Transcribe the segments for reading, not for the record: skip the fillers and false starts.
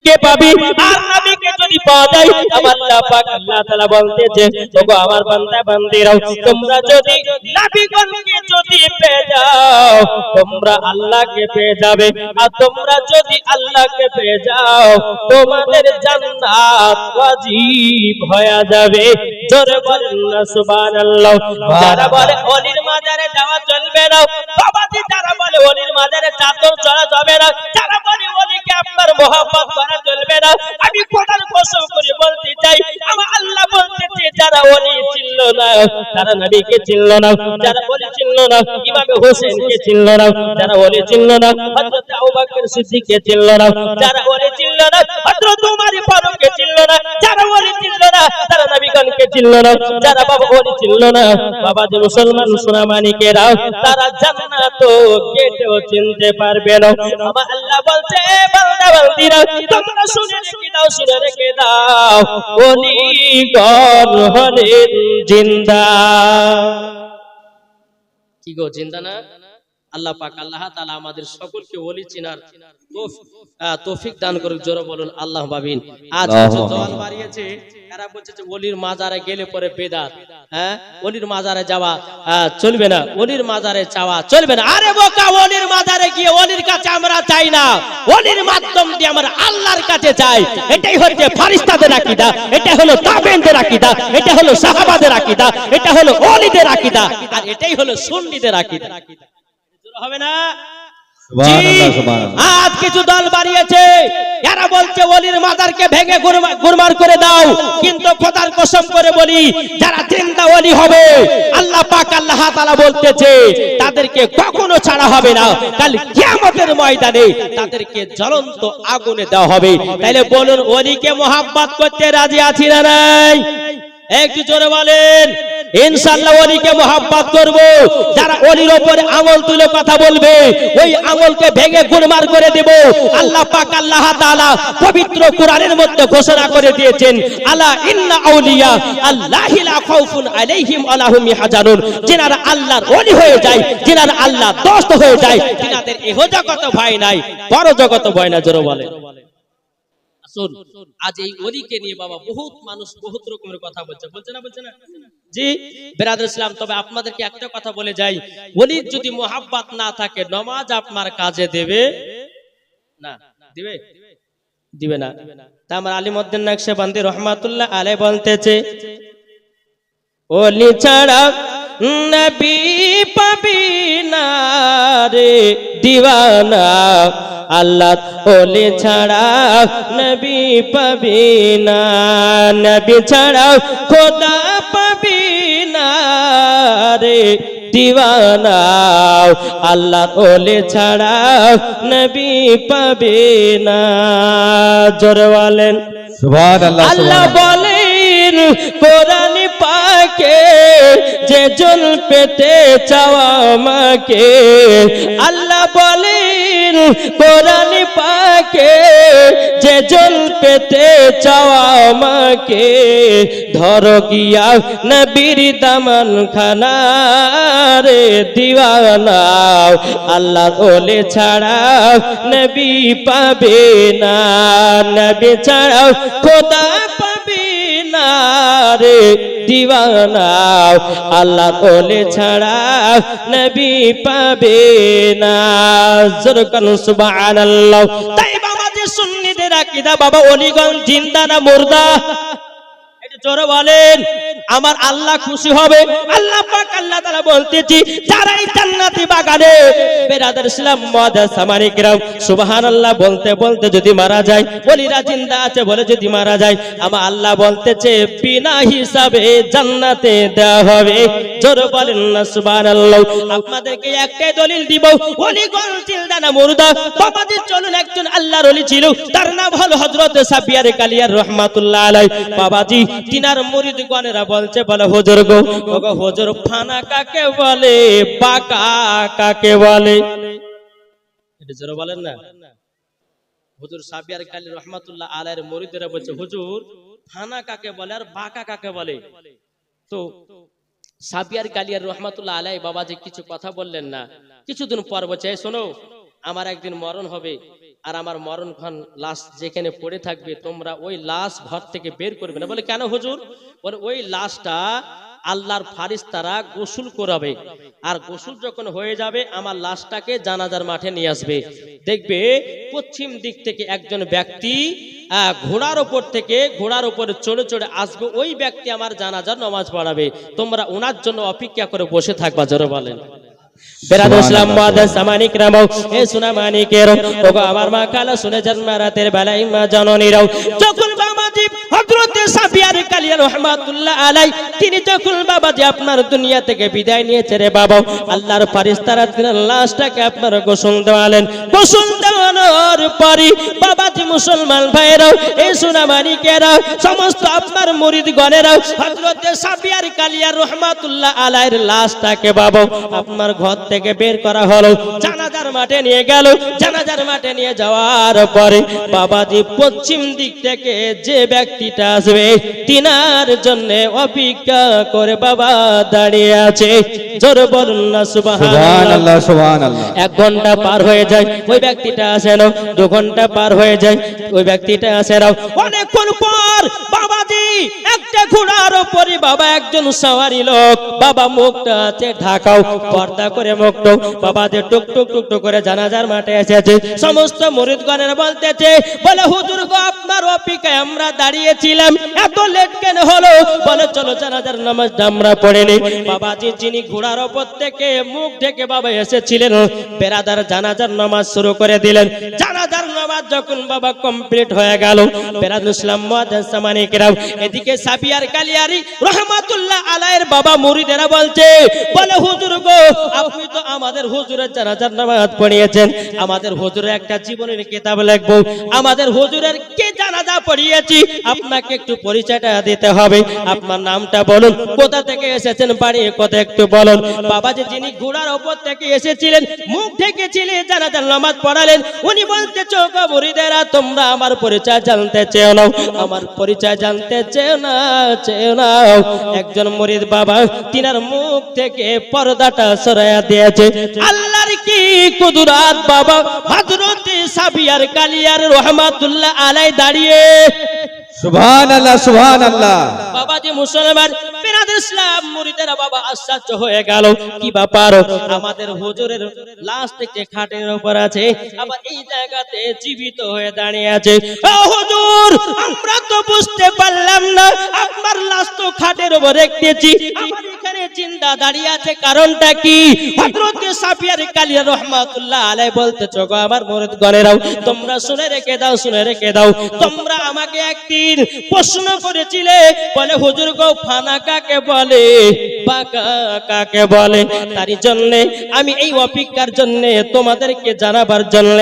কে পাবি? আর নবীকে যদি পাওয়া যায়, আমার আল্লাহ পাক আল্লাহ তাআলা বলতেছে, ওগো আমার বান্দা বান্দিরাও, তোমরা যদি নবীগণকে যদি পেয়ে যাও, তোমরা আল্লাহকে পেয়ে যাবে। আর তোমরা যদি আল্লাহকে পেয়ে যাও, তোমাদের জান্নাত ওয়াজিব হয়ে যাবে। জোরে বলেন না সুবহানাল্লাহ। যারা বলে ওলির মাজারে যাওয়া চলবে না, বাবাজি যারা বলে ওলির মাজারে চাদর চড়া যাবে না, যারা বলে ওলিকে আপনার মহব্বত করা চলবে না, আমি খোদার কসম করে বলতে চাই, আমার আল্লাহ বলতেছে, যারা ওলি চিনল না, যারা নবীকে চিনল না, যারা ওলি চিনল না, ইমাম হোসেনকে চিনল না, যারা ওলি চিনল না, হযরত আবু বকর সিদ্দিককে চিনল না, যারা ওলি চিনল না, হযরত উমর ফারুককে চিনল না, যারা ওলি চিনল না, তারা নবীগণকে চিনল না, যারা বাবা ওলি চিনল না, বাবা যে মুসলমান সোনামানিকেরা, তারা জান্নাত গেটেও চিনতে পারবে না। আমার আল্লাহ বলছে, বান্দা বান্দিরা, তোমরা শুনে রেখে দাও, শুনে রেখে দাও, ওলিগণ হলেন জিন্দা। কি গো, জিন্দা না? আল্লাহ পাক আল্লাহ তাআলা আমাদের সকলকে ওলি চিনার তৌফিক দান করুক। জোরে বলুন আল্লাহ আমিন। আজ কিছু দল বাড়িয়েছে, এরা বলছে যে ওলির মাজারে গেলে পরে বেদাত, হ্যাঁ ওলির মাজারে যাওয়া চলবে না, ওলির মাজারে চাওয়া চলবে না। আরে বোকা, ওলির মাজারে গিয়ে ওলির কাছে আমরা চাই না, ওলির মাধ্যম দিয়ে আমরা আল্লাহর কাছে চাই। এটাই হচ্ছে ফেরেশতাদের আকীদা, এটা হলো তাবেঈনদের আকীদা, এটা হলো সাহাবাদের আকীদা, এটা হলো ওলিদের আকীদা, আর এটাই হলো সুন্নিদের আকীদা। হবে না? আজ কিছু দল বাড়িয়েছে, এরা বলছে ওলির মাজারকে ভেঙে গুরমার করে দাও, কিন্তু খোদার কসম করে বলি, যারা জিন্দা ওলি হবে, আল্লাহ পাক আল্লাহ তাআলা বলতেছে, তাদেরকে কখনো ছাড়া হবে না, কাল কিয়ামতের ময়দানে তাদেরকে জ্বলন্ত আগুনে দেওয়া হবে। তাইলে বলুন, ওলিকে মোহাব্বত করতে রাজি আছি না নাই? একটু জোরে বলেন। ইনশাআল্লাহ ওলিকে মোহাব্বত করব। যারা ওলির উপরে আঙুল তুলে কথা বলবে, ওই আঙুলকে ভেঙে গুরমার করে দেব। আল্লাহ পাক আল্লাহ তাআলা পবিত্র কোরআনের মধ্যে ঘোষণা করে দিয়েছেন, আলা ইন্না আউলিয়া আল্লাহি লা খাউফুন আলাইহিম ওয়া লা হুম ইয়াহজানুন। যিনারা আল্লাহর ওলি হয়ে যায়, যিনারা আল্লাহর দোস্ত হয়ে যায়, তিনাদের ইহ জগত ভয় নাই, পর জগত ভয় না। জোরে বলেন। আজ এই ওলিকে নিয়ে বাবা বহুত মানুষ বহুত রকমের কথা বলছে, বলছে না? বলছে না? জি বেরাদর ইসলাম, তবে আপনাদেরকে একটা কথা বলে যাই, ওলির যদি মোহাব্বত না থাকে, নামাজ আপনার কাজে দেবে না। দিবে? দিবে না। তা আমার আলিমউদ্দিন নকশবন্দি রহমাতুল্লাহ আলাইহি বলতেছে, ওলি ছাড়া নবী পাবি না রে দিওয়ানা, আল্লাহ ওলি ছাড়া নবী পাবি না, নবী ছাড়া খোদা পাবি না রে দিওয়ানা, আল্লাহ ওলি ছাড়া নবী পাবি না। জোরে বলেন সুবহানাল্লাহ। আল্লাহ বলেন কোরআন পাকে, যে জন পেতে চাওয়া আমাকে, আল্লাহ বলেন কোরআন পাকে, যে জন পেতে চাওয়া আমাকে, ধরো গিয়া নবীর দামান খানা রে দিওয়ানা, আল্লাহ ওলি ছাড়া নবী পাবে না, নবী ছাড়া খোদা পাবে না রে দিওয়ানা, আল্লাহ ওলি ছাড়া নবী পাবে না। জোরকান সুবহানাল্লাহ। তাই বাবা যে সুন্নিদের আকীদা, বাবা ওলিগণ জিন্দা না মুর্দা? জোরে বলেন। আমার আল্লাহ খুশি হবে। আল্লাহ পাক আল্লাহ তাআলা বলতেছি, যারাই জান্নাতি বাগানে বেরাদার ইসলাম মুআদ্দাস সামানি কিরাম সুবহানাল্লাহ বলতে বলতে যদি মারা যায়, ওলিরা জিন্দা আছে বলে যদি মারা যায়, আমার আল্লাহ বলতেছে বিনা হিসাবে জান্নাতে দেওয়া হবে। জোরে বলেন না সুবহানাল্লাহ। আপনাদেরকে একটাই দলিল দিব, ওলিগণ জিন্দা না মুর্দা? বাবাজি চলুন, একজন আল্লাহর ওলি ছিল, তার নাম হলো হযরত সাবিয়ার কালিয়ার রহমাতুল্লাহ আলাইহি। বাবাজি তিনার মুরিদগণেরা বলছে, বলে হুজুর গো, ওগো হুজুর, ফানা কাকে বলে, বাঁকা কাকে বলে? এটা জোরে বলেন না। হুজুর সাবিয়ার কালী রহমাতুল্লাহ আলাইহির মুরিদরা বলছে, হুজুর ফানা কাকে বলে আর বাঁকা কাকে বলে? তো সাবিয়ার কালিয়ার রহমাতুল্লাহ আলাইহি বাবাজি কিছু কথা বললেন না। কিছুদিন পর বলছে, শোনো, আমার একদিন মরণ হবে, আর আমার মরণক্ষণ লাশ যেখানে পড়ে থাকবে তোমরা ওই লাশ ঘর থেকে বের করবে না। বলে কেন হুজুর? বলে ওই লাশটা আল্লাহর ফারিস্তারা গোসল করাবে, আর গোসল যখন হয়ে যাবে আমার লাশটাকে জানাজার মাঠে নিয়ে আসবে। দেখবে পশ্চিম দিক থেকে একজন ব্যক্তি ঘোড়ার উপরে চড়ে চড়ে আসবে, ওই ব্যক্তি আমার জানাজার নামাজ পড়াবে। তোমরা ওনার জন্য অপেক্ষা করে বসে থাকবা। জোরে বলেন। আমার মা কালা শুনে জন্ম রাতের বেলায় মা জননীরাও যখন বাবাজি হযরতে সাফিয়া কালিয়া রাহমাতুল্লাহ আলাই তিনি যখন বাবাজি আপনার দুনিয়া থেকে বিদায় নিয়েছে রে বাবা, আল্লাহর ফেরেশতারা তিনার লাশটাকে আপনার গোসল দেওয়ালেন। গোসল দেওয়ানোর পরে বাবাজি মুসলমান ভাইরাও এই সোনামানিকেরা সমস্ত আপনার মুরিদগণেরা হযরতে সাফিয়া কালিয়া রাহমাতুল্লাহ আলাইহির লাশটাকে বাবা আপনার ঘর থেকে বের করা হলো, জানাজার মাঠে নিয়ে গেল। জানাজার মাঠে নিয়ে যাওয়ার পরে বাবাজি পশ্চিম দিক থেকে যে ব্যক্তিটা আসবে তিনার জন্য অপেক্ষা করে বাবা দাঁড়িয়ে আছে। জোরে বলুন না সুবহানাল্লাহ সুবহানাল্লাহ। 1 ঘন্টা পার হয়ে যায় ওই ব্যক্তিটা আসে না, 2 ঘন্টা পার হয়ে যায় ওই ব্যক্তিটা আসে না। অনেকক্ষণ পর বাবাজি একটা ঘোড়ার উপরে বাবা একজন সওয়ারি লোক, বাবা মুখটা আছে ঢাকাও, পর্দা করে মুখটা বাবাজি টুক টুক টুক টুক করে জানাজার মাঠে এসেছে। সমস্ত মুরিদগণেরা বলতেছে, বলে হুজুর গো আপনার অপেক্ষায় আমরা দাঁড়িয়েছিলাম, এত লেট কেন হলো? বলে চলো জানাজার নামাজটা আমরা পড়ে নিই। বাবাজি যিনি ঘোড়ার উপর থেকে মুখ ঢেকে বাবা এসেছিলেন বেরাদার জানাজার নামাজ শুরু করে দিলেন। জানাজার নামাজ যখন বাবা কমপ্লিট হয়ে গেল বেরাদুল ইসলাম মুয়াজ্জিন সামানিকেরাম এদিকে সাফিয়ার কালিয়ারি রাহমাতুল্লাহ আলাইহির বাবা মুরিদেরা বলছে, বলে হুজুর গো আপনি তো আমাদের হুজুরের জানাজার নামাজ পড়িয়েছেন, আমাদের হুজুরের একটা জীবনের কিতাব লিখবো, আমাদের হুজুরের কে জানাজা পড়িয়েছি আপনাকে একটু পরিচয়টা দিতে হবে। আপনার নামটা বলুন, কোথা থেকে এসেছেন, বাড়ি কথা একটু বলুন। বাবাজি যিনি ঘোড়ার উপর থেকে এসেছিলেন মুখ ঢেকেছিলেন জানাজার নামাজ পড়ালেন, উনি বলতে চোখা মুরিদেরা তোমরা আমার পরিচয় জানতে চেও না, আমার পরিচয় জানতে চেও না চেও না। একজন মুরিদ বাবা তিনার মুখ থেকে পর্দাটা সরাইয়া দিয়েছে। আল্লাহর কি কুদরত বাবা হযরতে সাফিয়ার কালিয়ার রাহমাতুল্লাহ আলাই দাঁড়িয়ে সুবহানাল্লাহ সুবহানাল্লাহ। বাবাজি মুসলমান বিরাদ ইসলাম মুরিদেরা বাবা আশ্চর্য হয়ে গেল, কি ব্যাপার আমাদের হুজুরের লাশ থেকে খাটের উপর আছে, আবার এই জায়গাতে জীবিত হয়ে দাঁড়িয়ে আছে। ও হুজুর আমরা তো বুঝতে পারলাম না, আপনার লাশ তো খাটের উপর রেখেছি, আমার এখানে জিন্দা দাঁড়িয়ে আছে, কারণটা কি? হযরতে সাফিয়ার কালিয়া রাহমাতুল্লাহ আলাইহি বলতেছো গো আমার মুরিদগণেরাও তোমরা শুনে রেখে দাও, শুনে রেখে দাও। তোমরা আমাকে একদিন প্রশ্ন করেছিলে, বলে হুজুর গো ফানা কাকে বলে, বাঁকা কাকে বলে? তারই জন্য আমি এই অপেক্ষার জন্য তোমাদেরকে জানাবার জন্য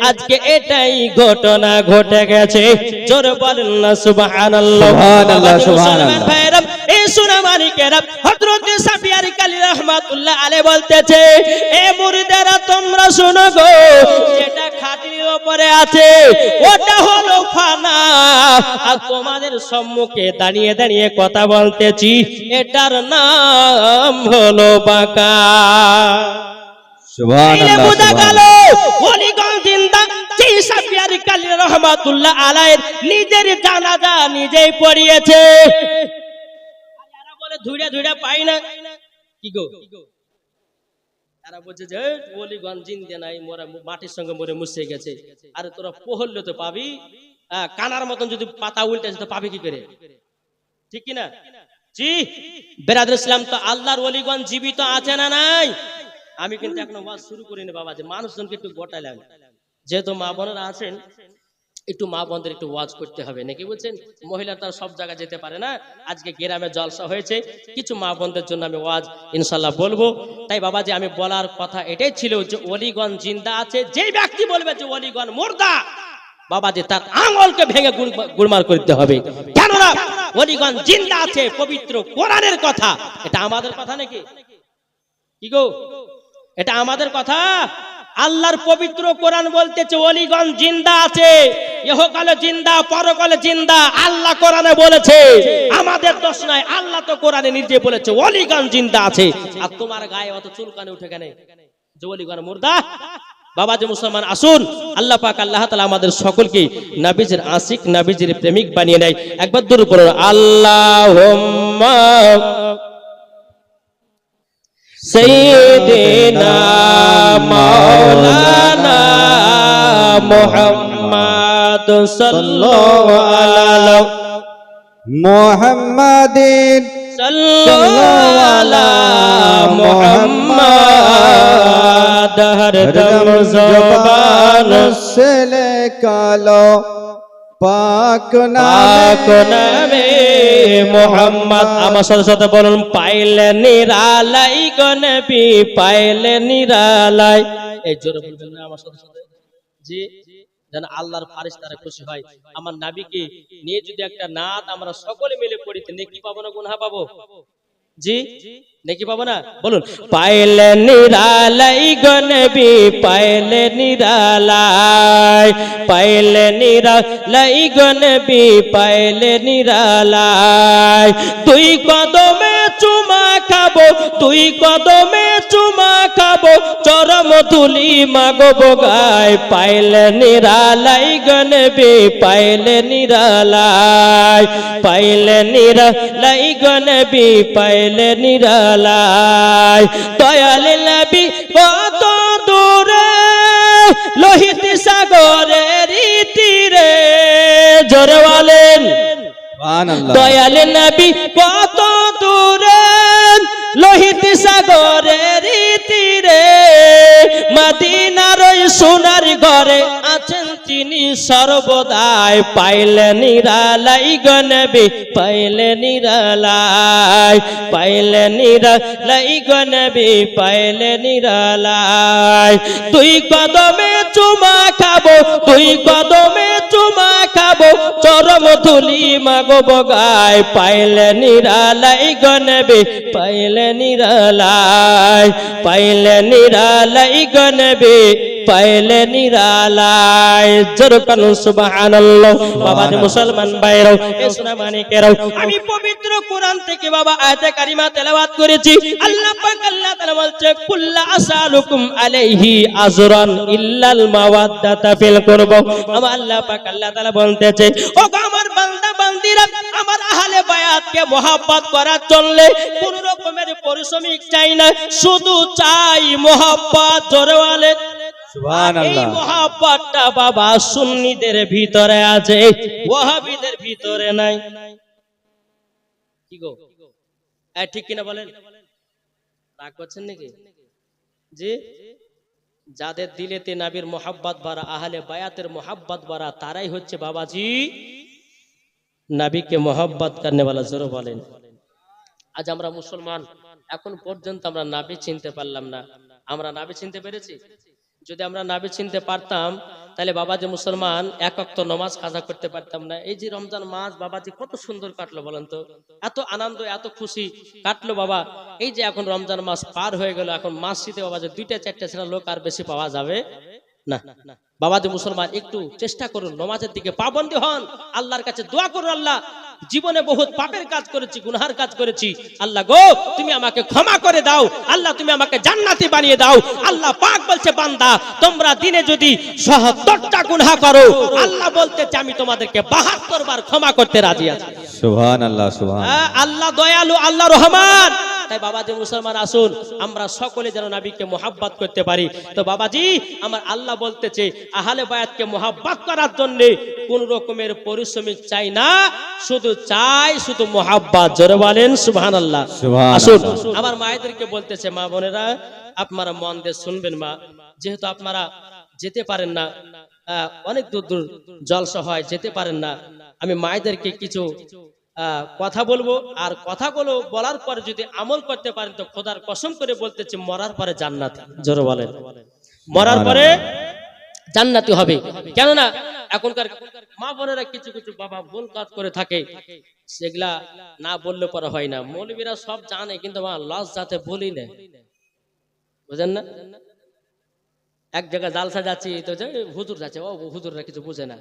আজকে এটাই ঘটনা ঘটে গেছে। জোরে বলেন না সুবহানাল্লাহ সুবহানাল্লাহ সুবহানাল্লাহ। এই সোনামানিকেরা হযরতে সাফিয়ার কালী রাহমাতুল্লাহ আলাইহি বলতেছে, এ মুরিদেরা তোমরা শোনো গো, যেটা খাটির উপরে আছে ওটা হলো ফানা, আর তোমাদের সম্মুখে দাঁড়িয়ে দাঁড়িয়ে কথা বলতেছি এটার নাম হলো বাঁকা। সুবহানাল্লাহ বোঝা গেল ওলিগঞ্জ জিন্দা যে সাফিয়ার কালী রাহমাতুল্লাহ আলাইহির নিজের জানাজা নিজেই পড়িয়েছে। তারা বলে ধুইরা ধুইরা পাই না কি গো, তারা বলছে যে ওলিগঞ্জ জিন্দা নাই, মোরা মাটির সঙ্গে মরে মুছে গেছে। আরে তোরা পহললে তো পাবি, কানার মতন যদি পাতা উল্টে তো পাবি কি করে, ঠিক কিনা? জি বেরাদুল ইসলাম তো আল্লাহর ওলিগণ জীবিত আছে না নাই? আমি কিন্তু এখনো ওয়াজ শুরু করিনি বাবা, যে মানুষজনকে একটু গোটাইলাম, যেহেতু মা বোনেরা আছেন একটু মা বোনদের একটু ওয়াজ করতে হবে, নাকি বলছেন? মহিলা তার সব জায়গায় যেতে পারে না, আজকে গ্রামে জলসা হয়েছে, কিছু মা বোনদের জন্য আমি ওয়াজ ইনশাল্লাহ বলবো। তাই বাবা যে আমি বলার কথা এটাই ছিল যে ওলিগণ জিন্দা আছে, যে ব্যক্তি বলবে যে ওলিগণ মুর্দা বাবা যে তার আঙ্গুলকে ভেঙে গুড়মার করতে হবে। কেননা ওলিগণ জিন্দা আছে, পবিত্র কোরআনের কথা, এটা আমাদের কথা নাকি কি গো? এটা আমাদের কথা। আল্লাহর পবিত্র কোরআন বলতেছে ওলিগণ জিন্দা আছে, ইহকালে জিন্দা পরকালে জিন্দা, আল্লাহ কোরআনে বলেছে, আমাদের দোষ নাই, আল্লাহ তো কোরআনে নিজে বলেছে ওলিগণ জিন্দা আছে। আর তোমার গায়ে অত চুলকানি উঠে কেন যে ওলিগণ মুর্দা? বাবা যে মুসলমান আসুন, আল্লাহ পাক আল্লাহ তাআলা আমাদের সকলকে নবীজির আশিক নবীজির প্রেমিক বানিয়ে নেয়। একবার দরুদ পড়ুন, আল্লাহুম্মা সাইয়্যিদিনা মাওলানা মুহাম্মদ সাল্লাল্লাহু আলাইহি মুহাম্মাদিন সাল্লাল্লাহু আলা মুহাম্মদ হরদম জবান से कालो पाक পাক নামে মুহাম্মদ। আমার সাথে সাথে বলুন, পাইলে নিরালাই গো নবী, পাইলে নিরালাই। এই জোরে বলবেন না আমার সাথে সাথে, জি, যেন আল্লাহর ফারিস্তারা খুশি হয়। আমার নবীকে নিয়ে যদি একটা নাত আমরা সকলে মিলে পড়িতে, নেকি পাবো না গুনাহ পাবো? জি, নেকি পাবো না? বলুন, পাইলে নিরালাই গো নবী, পাইলে নিরালাই, পাইলে নিরালাই গো নবী, পাইলে নিরালাই। তুই কদমে চুমা খাবো, তুই কদমে চুমা খাবো, চরম তুলি মাগবো গায়। পাইলে নিরালাই গো নবী, পাইলে নিরালাই, পাইলে নিরালাই গো নবী, পাইলে নিরালাই। দয়াল নবী কত দূরে, লোহিত সাগরের তীরে, জোরে বলেন দয়াল নবী কত দূরে, লোহিত সাগরের তীরে, মদিনার ওই সোনার ঘরে আছেন তিনি সর্বদাই। পাইলে নিরালাই গো নবী, পাইলে নিরালাই, পাইলে নিরালাই গো নবী, পাইলে নিরালাই। তুই কদমে চুমা খাবো, তুই কদমে চুমা খাবো, চরম ধুলি মাগবো গায়। পাইলে নিরালাই গো নবী, পাইলে নিরালাই, পাইলে নিরালাই গো নবী, পাইলে নিরালাই। জোরে কানু সুবহানাল্লাহ। বাবা যে মুসলমান ভাইরাও, এ সোনা মানিকেরাও, আমি পবিত্র কোরআন থেকে বাবা আয়াতে কারিমা তেলাওয়াত করেছি। আল্লাহ পাক আল্লাহ তাআলা বলছে, কুল্লা আসালুকুম আলাইহি আজরান ইল্লাল মাওয়াদ্দাতা ফিল কুরবা। আমার আল্লাহ পাক আল্লাহ তাআলা বলতেছে, ও আমার বান্দা বান্দিরা, আমার আহলে বায়াতকে মহব্বত করার জন্য কোন রকমের পরিশ্রমিক চাই না, শুধু চাই মহব্বত। জোরে বলেন সুবহানাল্লাহ। এই মহব্বতটা বাবা সুন্নিদের ভিতরে আছে, ওয়াহাবিদের ভিতরে নাই। কি গো, ঠিক কিনা বলেন? রাগ করছেন নাকি? জি, যাদের দিলেতে নবীর মহব্বত ভরা, আহলে বায়াতের মহব্বত ভরা, তারাই হচ্ছে বাবাজি নবীকে মহব্বত করনে वाला। জোরে বলেন। আজ আমরা মুসলমান, এখন পর্যন্ত আমরা নবী চিনতে পারলাম না। আমরা নবী চিনতে পেরেছি? যদি আমরা নবী চিনতে পারতাম, তাহলে বাবাজি মুসলমান এক ওয়াক্ত নামাজ কাজা করতে পারতাম না। এই যে রমজান মাস বাবাজি কত সুন্দর কাটলো বলেন তো, এত আনন্দ এত খুশি কাটলো বাবা। এই যে এখন রমজান মাস পার হয়ে গেল, এখন মসজিদে বাবাজি 2টা 4টা ছাড়া লোক আর বেশি পাওয়া যাবে না। বাবাজি মুসলমান একটু চেষ্টা করুন, নামাজের দিকে পাবন্দী হন, আল্লাহর কাছে দোয়া করুন, আল্লাহ জীবনে বহুত পাপের কাজ করেছি, গুনাহের কাজ করেছি, আল্লাহ গো তুমি আমাকে ক্ষমা করে দাও, আল্লাহ তুমি আমাকে জান্নাতি বানিয়ে দাও। আল্লাহ পাক বলছে, বান্দা তোমরা দিনে যদি ৭০টা গুনাহ করো, আল্লাহ বলতেছে আমি তোমাদেরকে ৭২ বার ক্ষমা করতে রাজি আছি। সুবহানাল্লাহ সুবহানাল্লাহ। আল্লাহ দয়ালু, আল্লাহ রহমান। তাই বাবাজি মুসলমান আসুন, আমরা সকলে যেন নবীকে মহব্বত করতে পারি। তো বাবাজি আমার আল্লাহ বলতেছে, আহলে বায়াতকে মহব্বত করার জন্য কোন রকমের পরিশ্রমিক চাই না, শুধু চাই শুধু মহব্বত। জোরে বলেন সুবহানাল্লাহ। আসুন আমার মায়েদেরকে বলতেছে, মা বোনেরা আপনারা মন দিয়ে শুনবেন। মা, যেহেতু আপনারা যেতে পারেন না, অনেক দূর দূর জলসা হয়, যেতে পারেন না, আমি মায়েদেরকে কিছু কথা বলবো, আর কথাগুলো বলার পরে যদি আমল করতে পারেন তো খোদার কসম করে বলতেছি মরার পরে জান্নাত। জোরে বলেন, মরার পরে জান্নাতি হবে। কেননা এখনকার মা বোনেরা কিছু কিছু বাবা ভুল কাজ করে থাকে, সেগুলা না বললে পরে হয় না। মৌলবীরা সব জানে, কিন্তু মা লস যাতে বলি না, বুঝেন না? এক জায়গায় জালসা যাচ্ছি তো হুজুর যাচ্ছে, ও হুজুররা কিছু বুঝে না।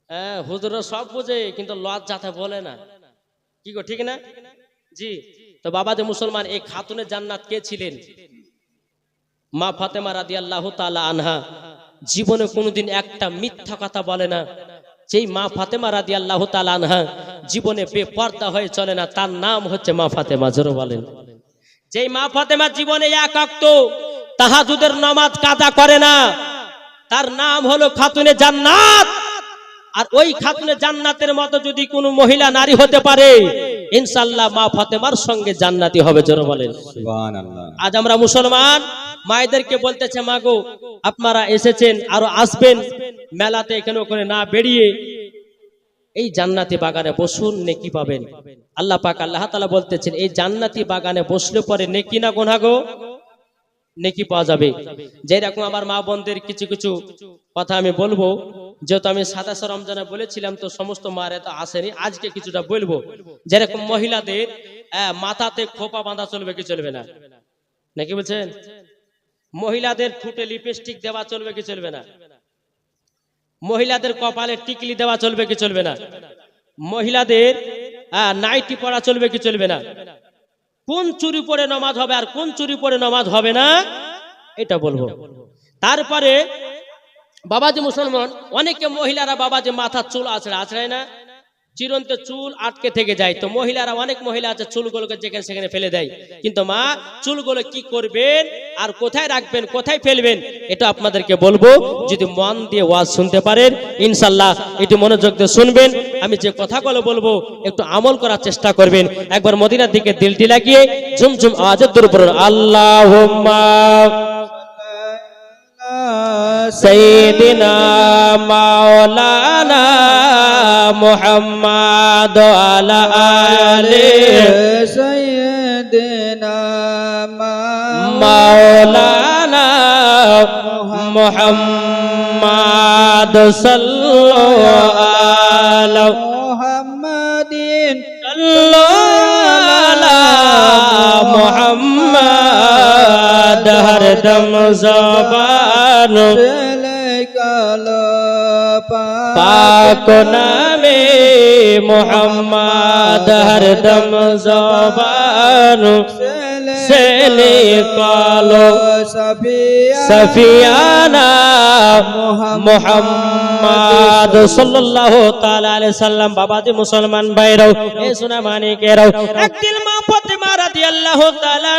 হ্যাঁ, হুজুররা সব বুঝে, কিন্তু লজ যাতে বলে না। কি গো, ঠিক না? জি। তো বাবা যে মুসলমান, এই খাতুনের জান্নাত কে ছিলেন? মা ফাতেমা রাদিয়াল্লাহু তাআলা আনহা জীবনে কোনোদিন একটা মিথ্যা কথা বলে না। যেই মা ফাতেমা রাদিয়াল্লাহু তাআলা আনহা জীবনে বেপরদা হয়ে চলে না, তার নাম হচ্ছে মা ফাতেমা। জোরে বলেন। যেই মা ফাতেমা জীবনে এক ওয়াক্ত তাহাজ্জুদের নামাজ কাজা করে না, তার নাম হলো খাতুনে জান্নাত। আর ওই খাতুনে জান্নাতের মতো যদি কোনো মহিলা নারী হতে পারে, ইনশাআল্লাহ মা ফাতেমার সঙ্গে জান্নাতি হবে। জোরে বলেন সুবহানাল্লাহ। আজ আমরা মুসলমান মায়েদেরকে বলতেছে, মা গো আপনারা এসেছেন আরো আসবেন, মেলাতে এখানে ওখানে না বেরিয়ে এই জান্নাতি বাগানে বসুন, নেকি পাবেন। আল্লাহ পাক আল্লাহ তাআলা বলতেছেন, এই জান্নাতি বাগানে বসলে পরে নেকি না গুনাহ গো? নেকি পাওয়া যাবে। যেরকম আমার মা বোনদের কিছু কিছু কথা আমি বলবো, যেহেতু আমি 27 রমজানে বলেছিলাম, তো সমস্ত মারে তো আসেনি, আজকে কিছুটা বলবো। যেরকম মহিলাদের মাথাতে খোপা বাঁধা চলবে কি চলবে না, নাকি বলছেন? মহিলাদের ঠোঁটে লিপস্টিক দেওয়া চলবে কি চলবে না? মহিলাদের কপালে টিকলি দেওয়া চলবে কি চলবে না? মহিলাদের নাইটি পরা চলবে কি চলবে না? কোন চুরি পরে নামাজ হবে আর কোন চুরি পরে নামাজ হবে না, এটা বলবো। তারপরে বাবাজি মুসলমান, অনেকে মহিলারা বাবাজি মাথার চুল আছড়ায় না, চিরন্ত চুল আটকে থেকে যায়। তো মহিলারা, অনেক মহিলা আছে চুলগুলোকে যেখানে সেখানে ফেলে দেয়। কিন্তু মা চুলগুলো কি করবেন আর কোথায় রাখবেন, কোথায় ফেলবেন, এটা আপনাদেরকে বলবো। যদি মন দিয়ে ওয়াজ শুনতে পারেন ইনশাআল্লাহ, একটু মনোযোগ দিয়ে শুনবেন। আমি যে কথাগুলো বলবো একটু আমল করার চেষ্টা করবেন। একবার মদিনার দিকে দিলটি লাগিয়ে ঝুমঝুম আওয়াজে দরুদ পড়ুন। আল্লাহুম্মা সাইয়্যিদিনা মাওলানা মুহাম্মাদ আলা আলি সাইয়্যিদিনা মাওলানা মুহাম্মাদ সাল্লাল্লাহু আলা মুহাম্মাদিন সাল্লাল্লাহু আলা মুহাম্মাদ হরদম জবান কালো পাক নামে মুহাম্মাদ হরদম জবান সেলে কালো সফিয়ানা মুহাম্মাদ সাল্লাল্লাহু তাআলা আলাইহি সাল্লাম। বাবাজি মুসলমান ভাইরাও, এ সোনা মানিকেরাও, একদিন মা ফাতেমা রাদিয়াল্লাহু তাআলা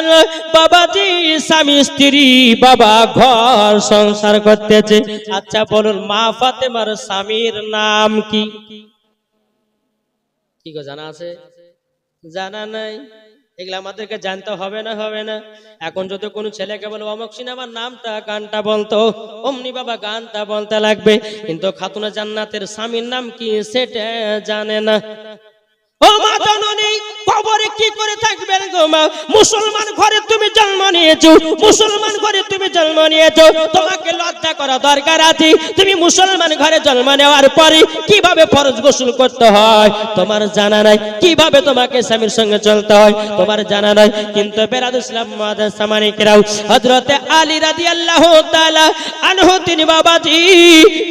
বাবাজি স্বামী স্ত্রী বাবা ঘর সংসার করতেছে। আচ্ছা বলুন, মা ফাতেমার স্বামীর নাম কি? কি গো জানা আছে? জানা নাই? এগুলা আমাদেরকে জানতে হবে না, হবে না? এখন যদি কোনো ছেলেকে বলো অমুক সিনেমার নামটা গানটা বলতো, অমনি বাবা গানটা বলতে লাগবে, কিন্তু খাতুনে জান্নাতের স্বামীর নাম কি সেটা জানে না। ও মা জননী, কবরে কি করে থাকবেন গো মা? মুসলমান ঘরে তুমি জন্ম নিয়েছো, মুসলমান ঘরে তুমি জন্ম নিয়েছো, তোমাকে লজ্জা করা দরকার আছে। তুমি মুসলমান ঘরে জন্ম নেওয়ার পরে কিভাবে ফরজ গোসল করতে হয় তোমার জানা নাই, কিভাবে তোমাকে স্বামীর সঙ্গে চলতে হয় তোমার জানা নাই। কিন্তু বেরাদুল ইসলাম মুআজ্জাজ সামানিকেরাও, হযরতে আলী রাদিয়াল্লাহু তাআলা আনহু তিনি বাবাজি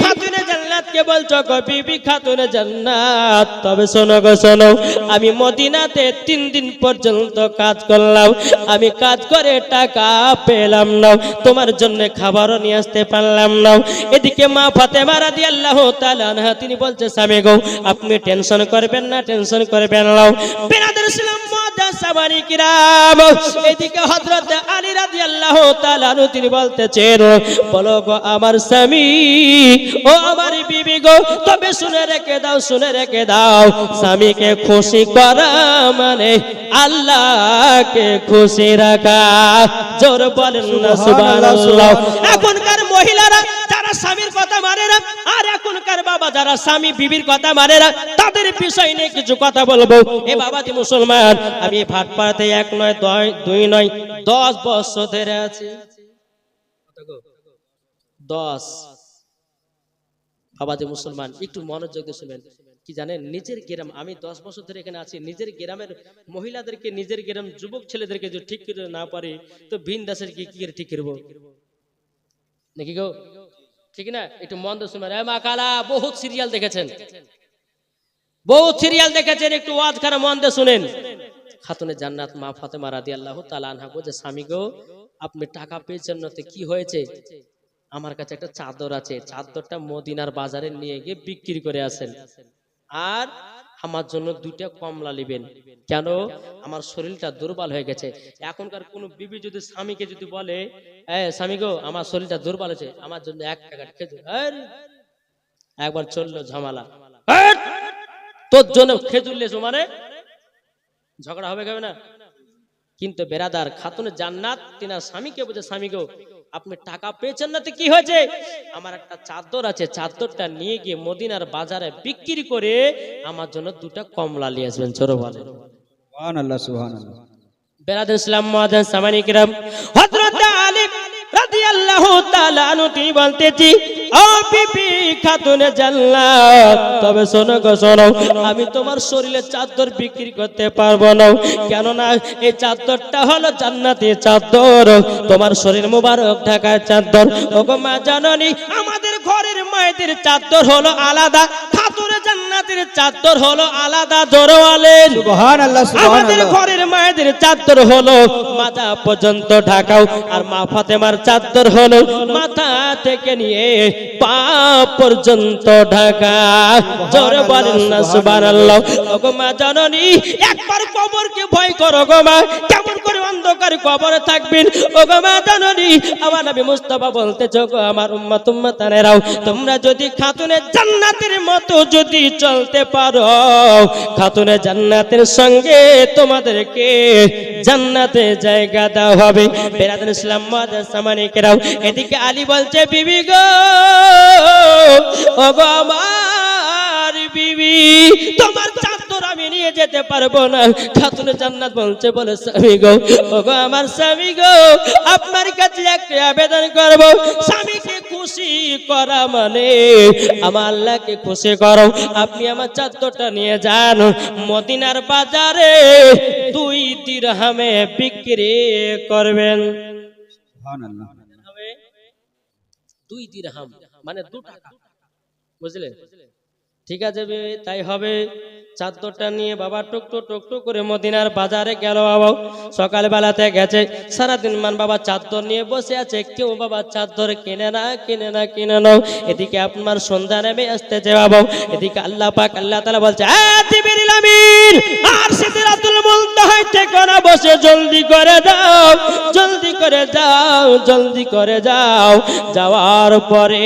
খাতুনে জান্নাতকে বলছো গো বিবি খাতুনে জান্নাত, তবে শোনো গো শোনো, আমি মদিনাতে 3 দিন পর্যন্ত কাজ করলাম, আমি কাজ করে টাকা পেলাম না, তোমার জন্য খাবারও নিয়ে আসতে পারলাম না। এদিকে মা ফাতেমা রাদিয়াল্লাহু তাআলা আনহা তিনি বলছে, স্বামী গো আপনি টেনশন করবেন না, টেনশন করবেন না। বেরাদুল ইসলাম মুআজ্জাজ সামানিকেরাম, এদিকে হযরত আলী রাদিয়াল্লাহু তাআলা আনহু তিনি বলতেছেন, বলো গো আমার স্বামী, ও আমার বিবি গো, তবে শুনে রেখে দাও, শুনে রেখে দাও, স্বামীকে খুশি করা মানে আল্লাহকে খুশি রাখা। জোর বলেন না সুবহানাল্লাহ। এখনকার মহিলারা যারা স্বামীর কথা মানে না, আর এখনকার বাবা যারা স্বামী বিবির কথা মানে না, তাদের বিষয় নিয়ে কিছু কথা বলবো। এ বাবাজি মুসলমান, আমি ভাটপাড়াতে 1 নয় 2 নয় 10 বছর ধরে আছি। 10 বাবাজি মুসলমান, একটু মনোযোগ দিয়ে শুনবেন। কি জানেন, নিজের গ্রাম, আমি 10 বছর ধরে এখানে আছি, নিজের গ্রামের মহিলাদেরকে, নিজের গ্রাম যুবক ছেলেদেরকে যদি ঠিক করে না পারি, তো ভিন দেশের কি করে ঠিক করবো নাকি গো? ঠিক না? একটু মন দিয়ে শুনবেন। মা কালা বহুত সিরিয়াল দেখেছেন, বহুত সিরিয়াল দেখেছেন, একটু ওয়াজ খানা মন দিয়ে শুনেন। খাতুনে জান্নাত মা ফাতেমা রাদিয়াল্লাহু তাআলা আনহা বলে, স্বামী গো আপনি টাকা পেয়েছেন না তো কি হয়েছে? আমার কাছে একটা চাদর আছে, চাদরটা মদিনার বাজারে নিয়ে গিয়ে বিক্রি করে আসেন, আর আমার জন্য 2টা কমলা নেবেন। কেন? আমার শরীরটা দুর্বল হয়ে গেছে। এখনকার কোন বিবি যদি স্বামীকে যদি বলে, স্বামী গো আমার শরীরটা দুর্বল হয়েছে, আমার জন্য 1 প্যাকেট খেজুর, একবার চললো ঝামেলা, তোর জন্য খেজুর লেছো মানে ঝগড়া হবে কেন না? কিন্তু বেরাদার খাতুনে জান্নাত তিনার স্বামীকে বলছে, স্বামী গো আপনি টাকা পেয়েছেন না তো কি হয়েছে? আমার একটা চাদর আছে, চাদরটা নিয়ে গিয়ে মদিনার বাজারে বিক্রি করে আমার জন্য 2টা কমলা নিয়ে আসবেন। জোরে বলেন সুবহানাল্লাহ, সুবহানাল্লাহ। বেরাদার ইসলাম মুআজ্জিন সামানী কিরাম, হযরত আলী রাদিয়াল্লাহু তাআলা আনহু তিনি বলতেছি, ও বিবি খাতুনে জান্নাত, তবে শোনো গো শোনো, আমি তোমার শরীরে চাদর বিক্রি করতে পারবো না। কেন না? এই চাদরটা হলো জান্নাতি চাদর, তোমার শরীর মুবারক ঢাকার চাদর। ওগো মা জাননী, আমাদের ঘরের মায়েদের চাদর হলো আলাদা, খাতুনে জান্নাতের চাদর হলো আলাদা। জোরে বলেন সুবহানাল্লাহ, আমাদের সুবহানাল্লাহ। ঘরের মায়েদের চাদর হলো মাথা পর্যন্ত ঢাকাও, আর মা ফাতেমার চাদর হলো মাথা থেকে নিয়ে পা পর্যন্ত ঢাকা। জোরে বলেন না সুবহানাল্লাহ। ওগো মা জাননী, একবার কবরকে ভয় করো গো মা, কেমন করে অন্ধকার কবরে থাকবেন? ওগো মা জাননী, আমার নবী মুস্তাফা বলতেছে, গো আমার উম্মত উম্মতানেরাও, তোমরা যদি খাতুনে জান্নাতের মতো যদি চলতে পারো, খাতুনে জান্নাতের সঙ্গে তোমাদেরকে জান্নাতে জায়গা দেওয়া হবে। বেরাদার ইসলাম মুআজ্জিন সামানী কেরাম, এদিকে আলী বলছে, বিবি গো, ওগো আমার বিবি, তোমার চাদর আমি নিয়ে যেতে পারবো না। খাতুনে জান্নাত বলছে, বলে স্বামী গো, ওগো আমার স্বামী গো, আপনার কাছে একটা আবেদন করব, স্বামীকে খুশি করা মানে আমার আল্লাহকে খুশি করো। আপনি আমার চাদরটা নিয়ে যান, মদিনার বাজারে 2 দিরহামে বিক্রি করবেন। সুবহানাল্লাহ। 2 দিরহাম মানে 2 টাকা, বুঝলেন? ঠিক আছে তাই হবে। চাদরটা নিয়ে বাবা টুকটুক করে মদিনার বাজারে গেল। বাবা সকালবেলাতে গেছে, সারাদিন মান বাবা চাদর নিয়ে বসে আছে, কেউ বাবা চাদর কিনে না। এদিকে আপনার সন্ধ্যা নেমে আসতেছে বাবা, এদিকে আল্লাহ পাক আল্লাহ তাআলা বলছে, জিবরিল আমিন আর সিদরাতুল মুনতাহায় ঠিকানা বসে জলদি করে যাও। যাওয়ার পরে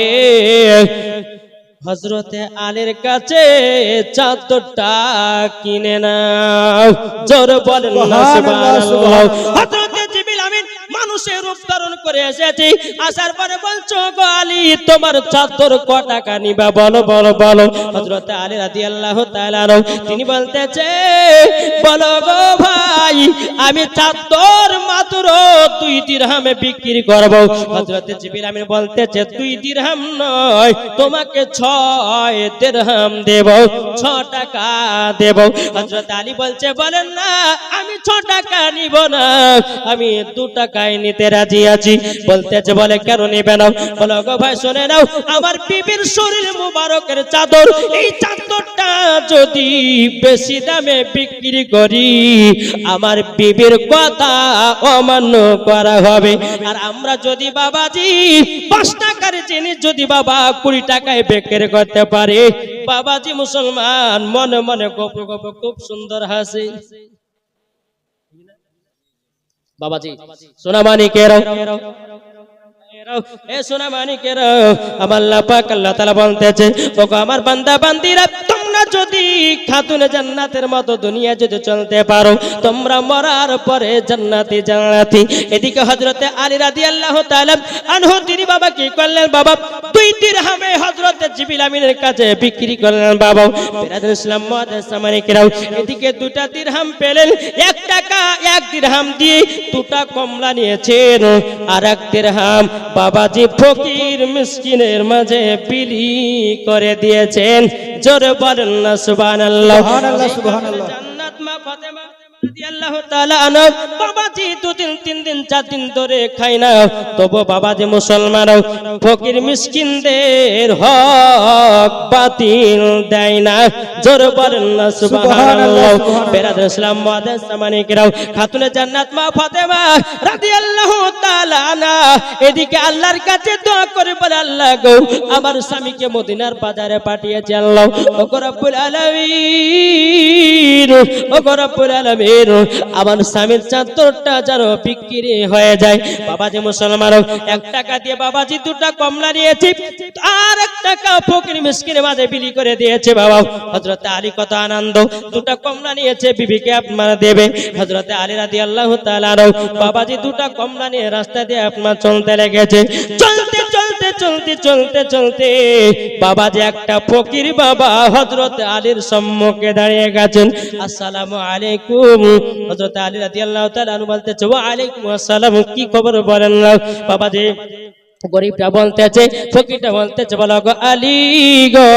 হযরতে আলীর কাছে চাদরটা কিনে নাও। জোরে বলেন না সুবহানাল্লাহ। হযরতে জিবরিল আমিন মানুষের রূপ ধারণ করে এসেছে, আসার পরে বলছো, গো আলী তোমার চাদর ক টাকা নিবা বলো। হযরতে আলী রাদিয়াল্লাহু তাআলা আনহু তিনি বলতেছে, বলো গো ভাই, আমি চাদর মাত্র 2 দিরহামে বিক্রি করব। হযরতে জিবরিল আমিন বলতেছে, 2 দিরহাম নয়, তোমাকে 6 দিরহাম দেব, 6 টাকা দেব। হযরত আলী বলছে, বলেন না আমি 6 টাকা নিব না, আমি 2 টাকায় নিতে রাজি আছি। বলতেছে, বলে কেন নিবে না? বলো গো ভাই শুনে নাও, আমার বিবির শরীর মুবারকের চাদর, এই চাদরটা যদি বেশি দামে বিক্রি করি আমার বিবির কথা অমান্য করা হবে। আর আমরা যদি বাবাজি 5 টাকার জিনিস যদি বাবা 20 টাকায় বিক্রি করতে পারে, বাবাজি মুসলমান মনে মনে গপ খুব সুন্দর হাসি। বাবাজি সোনা মানিকের সোনা মানিকের আমার আল্লাহ পাক আল্লাহ তাআলা বলতেছে, ওগো আমার বান্দা বান্দিরা, তোমরা যদি খাতুনে জান্নাতের মতো দুনিয়া যদি চলতে পারো, তোমরা মরার পরে জান্নাতি। এদিকে হযরতে আলী রাদিয়াল্লাহু তাআলা আনহু তিনি বাবা কি করলেন? বাবা 2 দিরহামে হযরতে জিবরিল আমিনের কাছে বিক্রি করলেন। বাবা বেরাদার ইসলাম মুআজ্জিন সামানী কেরাম, এদিকে 2টা দিরহাম পেলেন, 1 টাকা 1 দিরহাম দিয়ে 2টা কমলা নিয়েছেন, আর 1 দিরহাম বাবাজি ফকির মিসকিনের মাঝে বিলি করে দিয়েছেন। জোরে বলেন না সুবহানাল্লাহ। সুবহানাল্লাহ। জান্নাত মা ফাতেমা রাদিয়াল্লাহু তাআলা আনহা বাবাজি 2 দিন 3 দিন 4 দিন ধরে খায় না, তবু বাবাজি মুসলমান ফকির মিসকিনদের হক বাতিল দেয় না। জোরে বলেন না সুবহানাল্লাহ। বেরাদার ইসলাম মুআজ্জিন সামানী কেরাম, খাতুনে জান্নাত মা ফাতেমা রাদিয়াল্লাহু তাআলা না এদিকে আল্লাহর কাছে দোয়া করে বলে আল্লাহ গো আমার স্বামীকে মদিনার বাজারে পাঠিয়েছে আল্লাহ ও গো রব্বুল আলামিন ও গো রব্বুল আলামিন আমার স্বামীর চাদরটা যেন বিক্রি হয়ে যায় বাবাজি মুসলমান 1 টাকা দিয়ে বাবাজি 2টা কমলা নিয়েছে আর 1 টাকা ফকির মিসকিনের মাঝে বিলি করে দিয়েছে বাবা হযরত আলী কত আনন্দ 2টা কমলা নিয়েছে বিবিকে আপনারা দেবে হযরত আলী রাদিয়াল্লাহু তাআলা বাবাজি 2টা কমলা নিয়ে রাস্তা দিয়ে আপনার চলতে লেগেছে চলতে বাবাজি একটা ফকির বাবা হযরত আলীর সম্মুখে দাঁড়িয়ে গেছেন আসসালামু আলাইকুম হযরত আলী রাদিয়াল্লাহু তাআলা বলতেছে ওয়া আলাইকুম আসসালাম কি খবর বলেন না বাবাজি গরিবটা বলতেছে ফকিরটা বলতেছে বলো গো আলী গো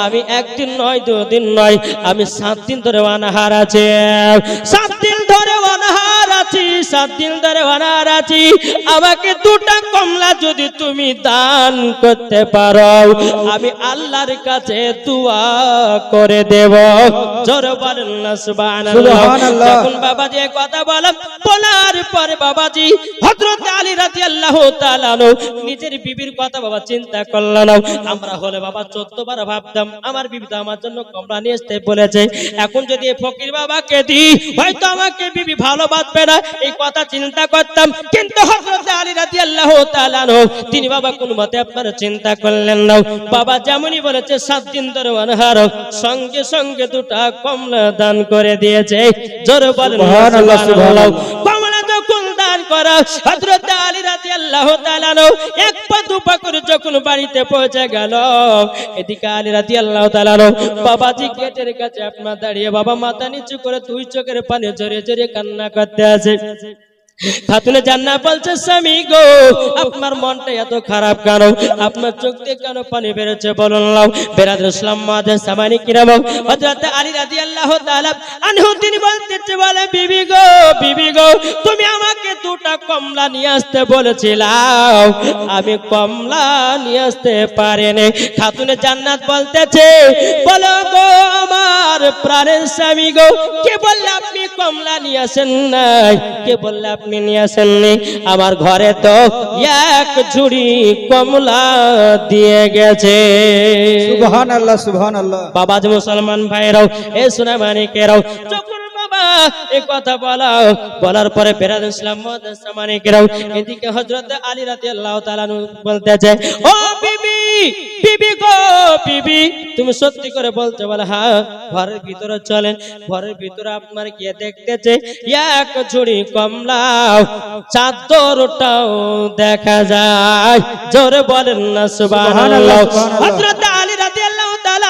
আমি 1 দিন নয় 2 দিন নয় আমি 7 দিন ধরে অনাহার আছি 7 দিন ধরে অনাহার আছি 7 দিন ধরে অনাহার আছি আমাকে 2টা কমলা যদি তুমি দান করতে পারো আমি আল্লাহর কাছে দোয়া করে দেব জোরে বলেন না সুবহানাল্লাহ যখন বাবাজি কথা বলার পরে বাবাজি হযরত আলী রাদিয়াল্লাহু তাআলা নিজের বিবির কথা বাবা চিন্তা করলেন না আমরা হলে বাবা 14 বার ভাবতাম আমার বিবি তো আমার জন্য কমলা নিয়ে আসতে বলেছে এখন যদি এই ফকির বাবাকে দিই হয়তো আমাকে বিবি ভালোবাসবে না এই কথা চিন্তা করতাম কিন্তু হযরত আলী রাদিয়াল্লাহু তাআলা তিনি বাবা কোন মতে আপনারা চিন্তা করলেন না বাবা যেমনই বলেছে 7 দিন ধরে অনাহার সঙ্গে সঙ্গে 2টা কমলা দান করে দিয়েছে জোরে বলেন সুবহানাল্লাহ কমলা যখন দান করা হযরত আলী রাদিয়াল্লাহু তাআলা 1 পা 2 পা করে যখন বাড়িতে পৌঁছে গেল এদিকে আলী রাদিয়াল্লাহু তাআলা বাবাজি গেটের কাছে আপনার দাঁড়িয়ে বাবা মাথা নিচু করে 2 চোখের পানি ঝরে ঝরে কান্না করতে আছে খাতুনে জান্নাত বলছে স্বামী গো আপনার মনটা এত খারাপ কেন আপনার চোখ দিয়ে কেন পানি বেরোচ্ছে বলুন নাও বেরাদর ইসলাম মাদের সামানি কিরাম হযরত আলী রাদিয়াল্লাহু তাআলা আনহু তিনি বলতেছে বলে বিবি গো তুমি আমাকে 2টা কমলা নিয়ে আসতে বলেছিলাম আমি কমলা নিয়ে আসতে পারিনি খাতুনে জান্নাত বলতেছে বলো গো আমার প্রাণের স্বামী গো কে বললে আপনি কমলা নিয়ে আসেন নাই কে বললে আপনি নিয়ে আসেননি আমার ঘরে তো 1 ঝুড়ি কমলা দিয়ে গেছে সুবহানাল্লাহ সুবহানাল্লাহ বাবাজি মুসলমান ভাইরাও এ সোনামানিকেরাও যখন বাবা এই কথা বলার পরে বেরাদর ইসলাম মানিকেরাও এদিকে হযরত আলী রাদিয়াল্লাহু তাআলা বলতেছে ও বিবি গো বিবি তুমি সত্যি করে বলতে বলে হ্যাঁ ঘরের ভিতরে চলেন ঘরের ভিতরে আপনার গিয়ে দেখতেছে 1 ঝুড়ি কমলা চাদরটাও দেখা যায় জোরে বলেন না সুবহানাল্লাহ হযরত আলী রাদিয়াল্লাহু তাআলা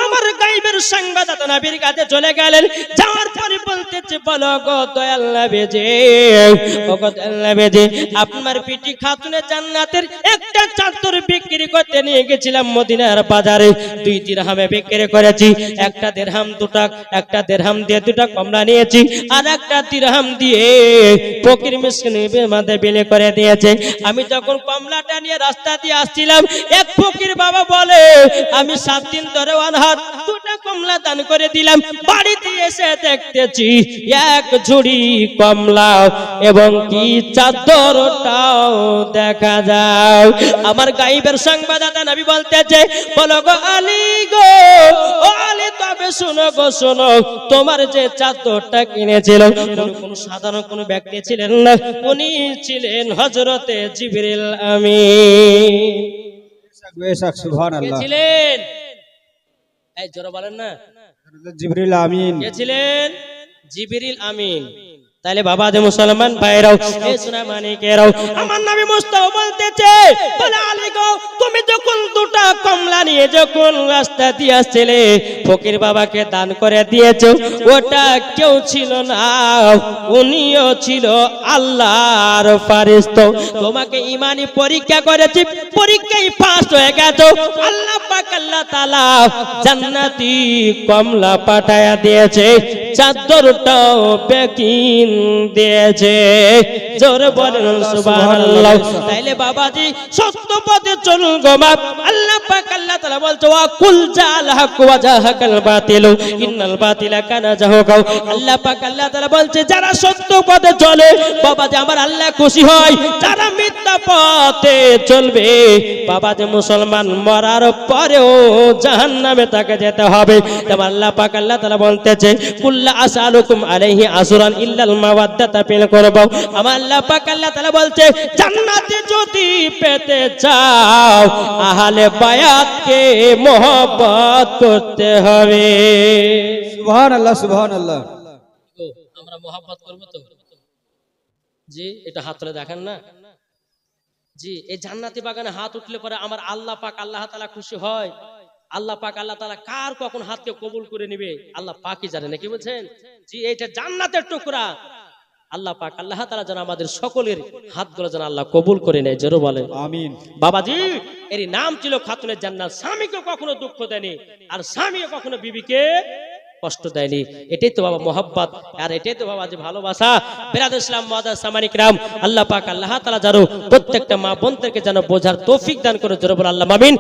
আমার গায়বের সংবাদদাতা নবীর কাছে চলে গেলেন যাওয়ার পরে বলতেছে বলো গো দয়াল নবীজি ও গো দয়াল নবীজি আপনার পিটি খাতুনে জান্নাতের একটা চাদর বিক্রি করতে নিয়ে গেছিলাম মদিনার বাজারে 2 দিরহামে বিক্রি করেছি একটা দিরহাম 2টা একটা দিরহাম দিয়ে 2টা কমলা নিয়েছি আর একটা দিরহাম দিয়ে ফকির মিসকিনের মাঝে বিলি করে দিয়েছে আমি যখন কমলাটা নিয়ে রাস্তা দিয়ে আসছিলাম এক ফকির বাবা বলে আমি 7 দিন ধরে অনাহার 2টা কমলা দান করে দিলাম বাড়িতে এসে দেখতেছি 1 ঝুড়ি কমলা এবং কি চাদরটাও দেখা যায় আমার গায়বের সংবাদদাতা নবী বলতেছে বলো গো আলী গো ও আলী তবে শুনো গো শুনো তোমার যে চাদরটা কিনেছিল কোন সাধারণ কোন ব্যক্তি ছিলেন না উনি ছিলেন হযরতে জিবরিল আমিন বেশক সুবহানাল্লাহ কে ছিলেন এই জোরে বলেন না জিবরিল আমিন কে ছিলেন জিবরিল আমিন তাহলে বাবা যে মুসলমান ভাইরাও এই সোনামানিকেরাও আমার নবী মুস্তাফা বলতেছে বলে আলী গো তুমি যখন 2টা কমলা নিয়ে যখন রাস্তা দিয়ে আসছিলে ফকির বাবাকে দান করে দিয়েছো ওটা কেউ ছিল না উনিও ছিল আল্লাহর ফেরেশতা তোমাকে ঈমানি পরীক্ষা করেছি পরীক্ষায় পাস হয়ে গেছো আল্লাহ পাক আল্লাহ তাআলা জান্নাতি কমলা পাঠায়া দিয়েছে চাদরটাও বেকিন দিয়েছে জোরে বলেন সুবহানাল্লাহ। তাইলে বাবাজি সত্য পথে চলুন গো মা। আল্লাহ পাক আল্লাহ তাআলা বলছে ওয়া কুল জাল হক ওয়া জাহাকাল বাতিল ইন্নাল বাতিলা কানা জাহুকা। আল্লাহ পাক আল্লাহ তাআলা বলছে যারা সত্য পথে চলে বাবাজি আমার আল্লাহ খুশি হয়, যারা মিথ্যা পথে চলবে বাবাজি মুসলমান মরার পরেও জাহান্নামে তাকে যেতে হবে। তবে আল্লাহ পাক আল্লাহ তাআলা বলতেছে কুল্লা আসআলুকুম আলাইহি আসরান ইল্লাল মাওয়াদ্দাতা ফিল কুরবা। আমার আল্লাহ পাক আল্লাহ তাআলা বলছে জান্নাতে যদি পেতে চাও আহলে বায়াতকে মহব্বত করতে হবে। সুবহানাল্লাহ সুবহানাল্লাহ। আমরা মহব্বত করব তো জি, এটা হাত তুলে দেখেন না জি। এই জান্নাতি বাগানে হাত উঠলে পরে আমার আল্লাহ পাক আল্লাহ তাআলা খুশি হয়। আল্লাহ পাক আল্লাহ তাআলা কার কখন হাতকে কবুল করে নেবে আল্লাহ পাকই জানে, নাকি বলছেন জি। এইটা জান্নাতের টুকরা। আল্লাহ পাক আল্লাহ তাআলা যেন আমাদের সকলের হাতগুলো যেন আল্লাহ কবুল করে নেয়, জোরে বলেন আমিন। বাবাজি এর নাম ছিল খাতুনের জান্নাত। স্বামীকে কখনো দুঃখ দেয়নি আর স্বামীও কখনো বিবিকে কষ্ট দেয়নি। এটাই তো বাবা মোহাব্বত, আর এটাই তো বাবা যে ভালোবাসা। বিরাদর ইসলাম মুআদ্দাস সামানিক রাম, আল্লাহ পাক আল্লাহ তাআলা যেন প্রত্যেকটা মা বোনদেরকে যেন বোঝার তৌফিক দান করে, জোরে বলেন আল্লাহ আমিন।